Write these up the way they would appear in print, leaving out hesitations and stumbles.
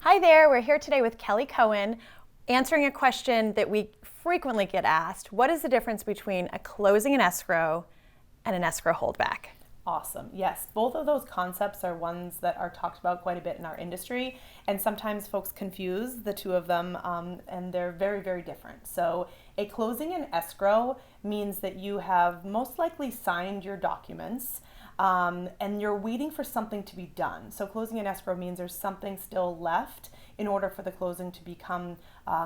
Hi there, we're here today with Kelly Cohen, answering a question that we frequently get asked. What is the difference between a closing and escrow and an escrow holdback? Awesome. Yes, both of those concepts are ones that are talked about quite a bit in our industry, and sometimes folks confuse the two of them, and they're very, very different. So a closing and escrow means that you have most likely signed your documents, and you're waiting for something to be done. So closing and escrow means there's something still left in order for the closing to become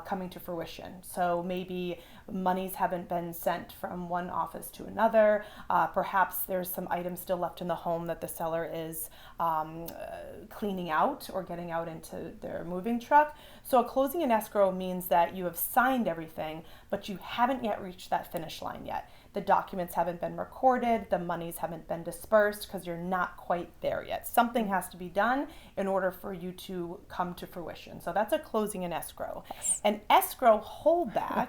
coming to fruition. So maybe monies haven't been sent from one office to another. Perhaps there's some items still left in the home that the seller is cleaning out or getting out into their moving truck. So a closing and escrow means that you have signed everything, but you haven't yet reached that finish line yet. The documents haven't been recorded, the monies haven't been dispersed because you're not quite there yet. Something has to be done in order for you to come to fruition. So that's a closing and escrow. Yes. An escrow holdback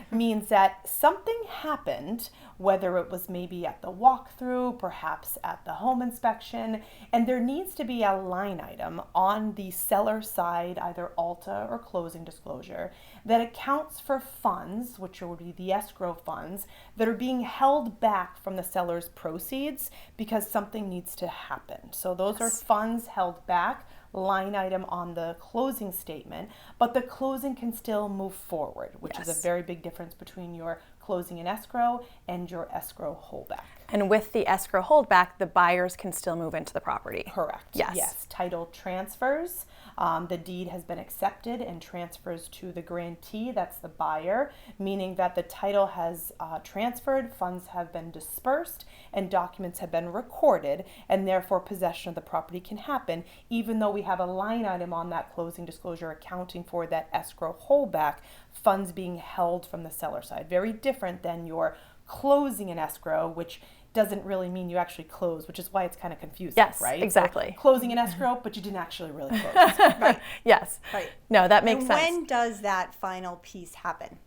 means that something happened, whether it was maybe at the walkthrough, perhaps at the home inspection, and there needs to be a line item on the seller side, either ALTA or closing disclosure, that accounts for funds, which would be the escrow funds, that are being held back from the seller's proceeds because something needs to happen. So those are funds held back, line item on the closing statement, but the closing can still move forward, which is a very big difference between your closing and escrow and your escrow holdback. And with the escrow holdback, the buyers can still move into the property. Correct. Yes. Title transfers. The deed has been accepted and transfers to the grantee, that's the buyer, meaning that the title has transferred, funds have been dispersed, and documents have been recorded, and therefore possession of the property can happen, even though we have a line item on that closing disclosure accounting for that escrow holdback, funds being held from the seller side. Very different than your closing an escrow, which doesn't really mean you actually close, which is why it's kind of confusing, yes, right? Exactly. So closing an escrow, but you didn't actually really close. Right. Yes. Right. No, that makes and sense. When does that final piece happen?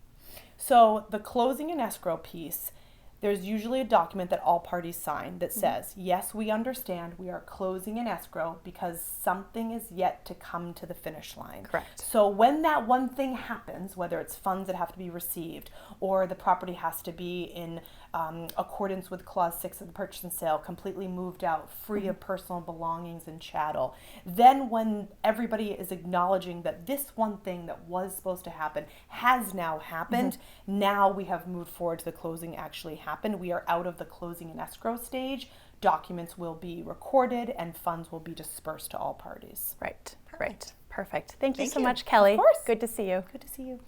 So the closing and escrow piece, there's usually a document that all parties sign that says, yes, we understand we are closing an escrow because something is yet to come to the finish line. Correct. So when that one thing happens, whether it's funds that have to be received or the property has to be in accordance with Clause 6 of the purchase and sale, completely moved out, free of personal belongings and chattel, then when everybody is acknowledging that this one thing that was supposed to happen has now happened, now we have moved forward to the closing actually happened. We are out of the closing and escrow stage. Documents will be recorded and funds will be dispersed to all parties. Right. Right. Perfect. Thank you Thank so you. much, Kelly. Of course. Good to see you. Good to see you.